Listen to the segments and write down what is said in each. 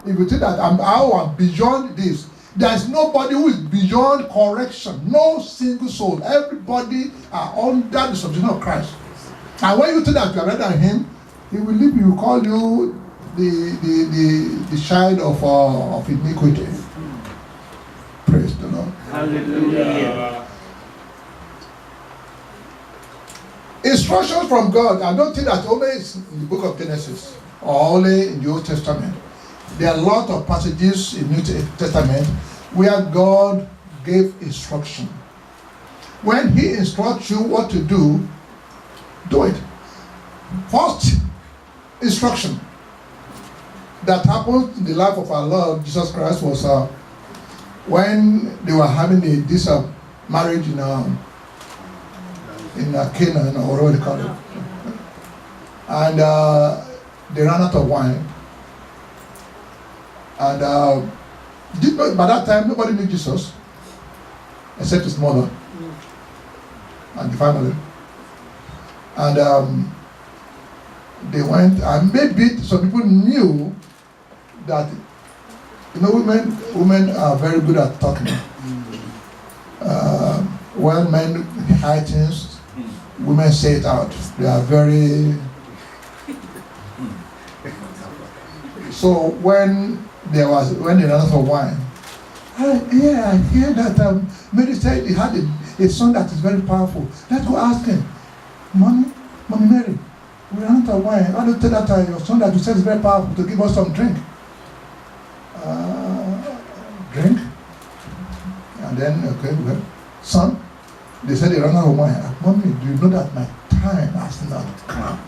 if you think that I'm beyond this, there is nobody who is beyond correction. No single soul. Everybody are under the subjection of Christ. And when you think that you are better than him, he will leave you, call you the child of iniquity. Praise the Lord. Hallelujah. Instructions from God. I don't think that only is in the book of Genesis or only in the Old Testament. There are a lot of passages in the New Testament where God gave instruction. When he instructs you what to do it. First instruction that happened in the life of our Lord Jesus Christ was when they were having this marriage in Canaan, or whatever they call it. And they ran out of wine. And by that time, nobody knew Jesus except his mother and the family. And they went, and maybe some people knew that, women are very good at talking. When men hide things, women say it out. They are very. So when they ran out of wine, I hear that Mary said he had a son that is very powerful. Let's go ask him, Mommy Mary, we ran out of wine. How do you tell that your son that you said is very powerful to give us some drink? Drink? And then, okay, well, son, they said they ran out of wine. Mommy, do you know that my time has not come?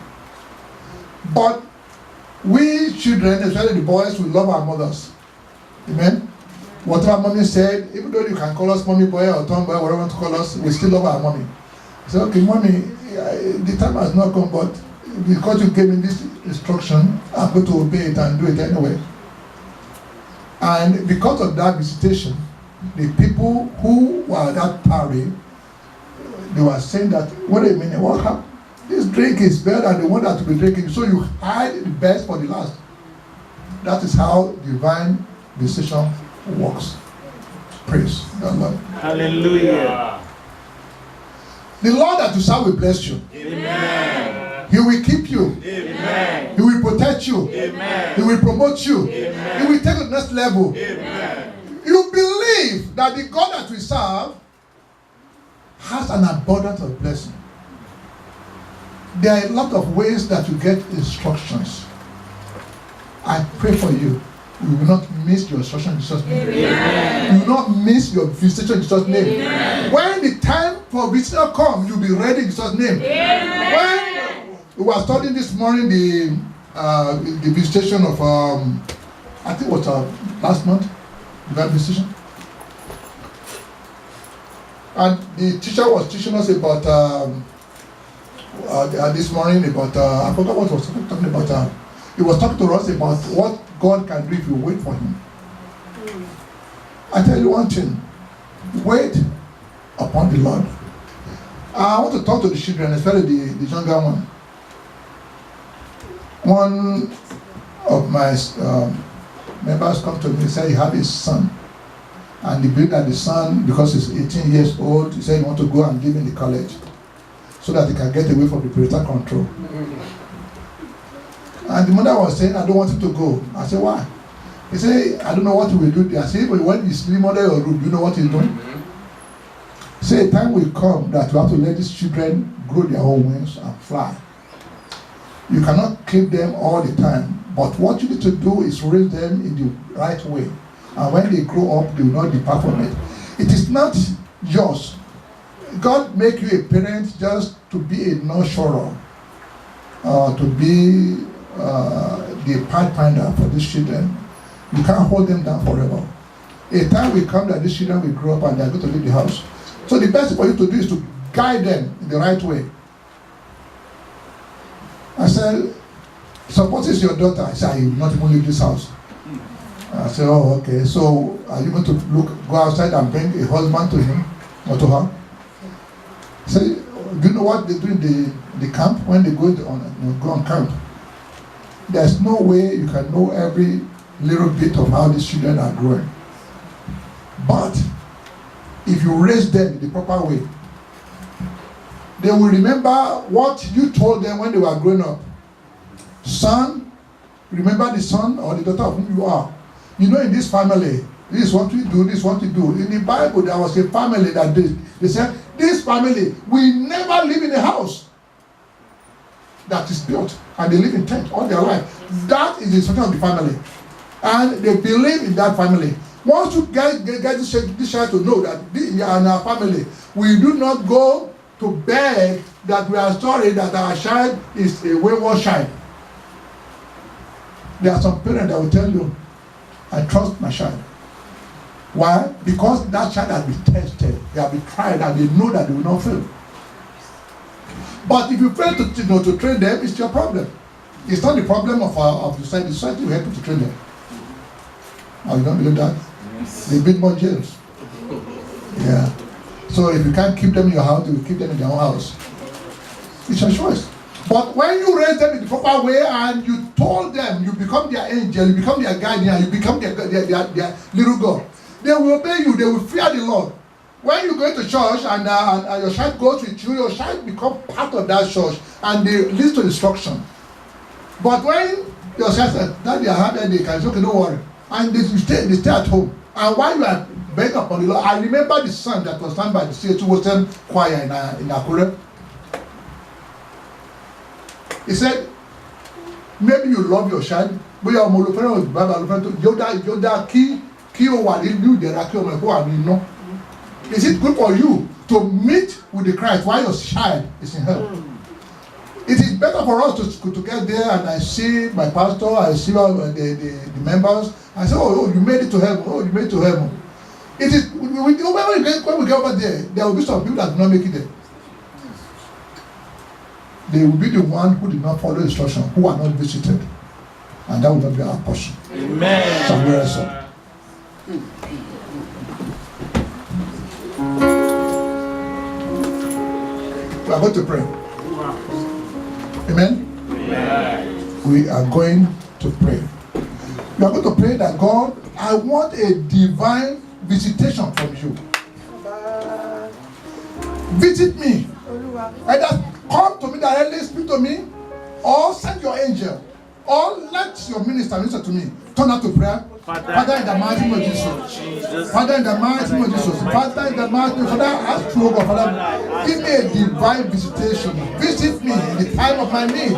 But we children, especially the boys, we love our mothers. Amen? Whatever mommy said, even though you can call us mommy boy or tomboy, whatever you want to call us, we still love our mommy. I said, okay, mommy, the time has not come, but because you gave me this instruction, I'm going to obey it and do it anyway. And because of that visitation, the people who were at that party, they were saying that, wait a minute, what happened? This drink is better than the one that will be drinking, so you hide the best for the last. That is how divine visitation works. Praise the Lord. Hallelujah. The Lord that you serve will bless you. Amen. He will keep you. Amen. He will protect you. Amen. He will promote you. Amen. He will take you to the next level. Amen. You believe that the God that we serve has an abundance of blessing. There are a lot of ways that you get instructions. I pray for you. You will not miss your instruction in Jesus' name. Amen. You will not miss your visitation in Jesus' name. Amen. When the time for visitor comes, you'll be ready in Jesus' name. Amen. When we were studying this morning the visitation of I think it was last month, the visitation, and the teacher was teaching us about this morning about I forgot what he was talking about. He was talking to us about what God can do if you wait for him. I tell you one thing, wait upon the Lord. I want to talk to the children, especially the younger one. One of my members come to me and said he had his son, and he believed that the son, because he's 18 years old, he said he want to go and give him the college so that he can get away from the parental control. And the mother was saying, I don't want him to go. I said, why? He said, I don't know what he will do there. I said, but when he's living under your roof, do you know what he's doing? He said, a time will come that you have to let these children grow their own wings and fly. You cannot keep them all the time. But what you need to do is raise them in the right way. And when they grow up, they will not depart from it. It is not yours. God make you a parent just to be a nurturer, to be the pathfinder for these children. You can't hold them down forever. A time will come that these children will grow up and they are going to leave the house. So the best for you to do is to guide them in the right way. I said, suppose it's your daughter. I said, I will not even leave this house. I said, oh, okay. So are you going to go outside and bring a husband to him or to her? I said, do you know what they do in the camp when they go on camp? There's no way you can know every little bit of how these children are growing. But if you raise them in the proper way, they will remember what you told them when they were growing up. Son, remember the son or the daughter of whom you are. You know, in this family, this is what we do, this is what we do. In the Bible, there was a family that they said, this family will never live in a house that is built, and they live in tent all their life. That is the instruction of the family, and they believe in that family. Once you get this child to know that in our family, we do not go to beg that we are sorry that our child is a wayward child. There are some parents that will tell you, I trust my child. Why? Because that child has been tested, they have been tried, and they know that they will not fail. But if you fail to train them, it's your problem. It's not the problem of the society. The society will help you to train them. Oh, you don't believe that? Yes. They build more jails. Yeah. So if you can't keep them in your house, you will keep them in their own house. It's your choice. But when you raise them in the proper way and you told them, you become their angel, you become their guardian, you become their little God, they will obey you, they will fear the Lord. When you go to church and your child goes with you, your child becomes part of that church and they listen to instruction. But when your child says, Daddy, I have that, they can say, okay, don't worry. And they stay at home. And while you are begging upon the Lord, I remember the son that was stand by the C2 Western choir in Akure. He said, maybe you love your child, but you are more friend Yoda key over the new no. Is it good for you to meet with the Christ while your child is in hell? It is better for us to get there and I see my pastor, I see all the members, I say, oh, you made it to heaven, oh, you made it to heaven. It is, when we get over there, there will be some people that do not make it there. They will be the one who did not follow instruction, who are not visited. And that will not be our portion. Amen. So we are we are going to pray. Amen? Amen. We are going to pray. We are going to pray that God, I want a divine visitation from you. Visit me. Either come to me directly, speak to me, or send your angel, or let your minister to me. Turn out to prayer. Father, in the mighty name of Jesus. Father, in the mighty name of Jesus. Father, in the mighty name of Jesus. Father, ask you, God, Father, give me a divine visitation. Visit me in the time of my need.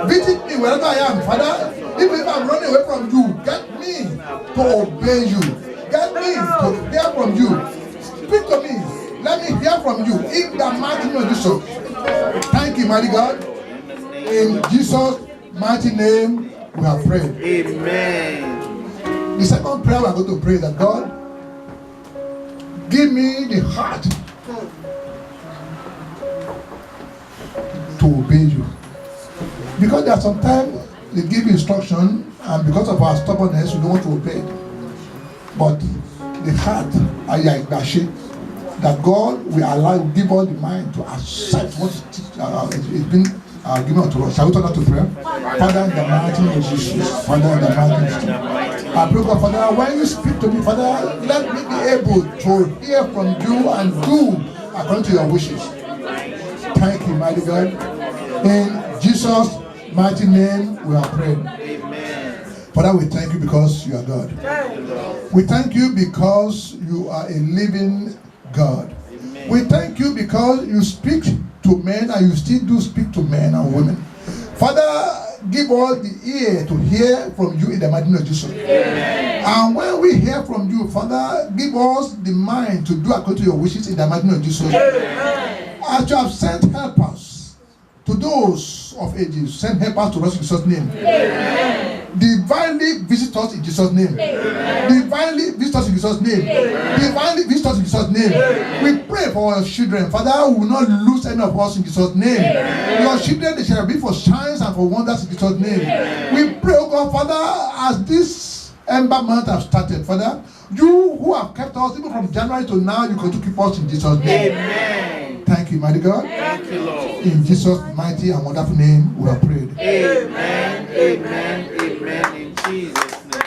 Visit me wherever I am. Father, even if I'm running away from you, get me to obey you. Get me to hear from you. Speak to me. Let me hear from you. In the mighty name of Jesus. Thank you, mighty God. In Jesus' mighty name, we have prayed. Amen. The second prayer we are going to pray that God, give me the heart to obey you. Because there are sometimes they give instruction and because of our stubbornness we don't want to obey. But the heart, that God will allow, give us the mind to accept what is being given unto us. Shall we turn out to prayer? Father, in the mighty name of Jesus. Father, in the mighty name of Jesus. I pray, God, Father, when you speak to me, Father, let me be able to hear from you and do according to your wishes. Thank you, mighty God. In Jesus' mighty name, we are praying. Father, we thank you because you are God. We thank you because you are a living God. We thank you because you speak to men and you still do speak to men and women. Father, give us the ear to hear from you in the mighty name of Jesus. Amen. And when we hear from you, Father, give us the mind to do according to your wishes in the mighty name of Jesus. Amen. As you have sent helpers to those of ages, send helpers to us in Jesus' name. Amen. Divinely visit us in Jesus' name. Amen. Divinely visit us in Jesus' name. Amen. Divinely visit us in Jesus' name. Amen. We pray for our children. Father, we will not lose any of us in Jesus' name. Amen. Your children, they shall be for signs and for wonders in Jesus' name. Amen. We pray, oh God, Father, as this ember month has started, Father, you who have kept us even from January to now, you continue to keep us in Jesus' name. Amen. Thank you, mighty God. Thank you, Lord. In Jesus' mighty and wonderful name, we have prayed. Amen. Amen. Amen. In Jesus' name.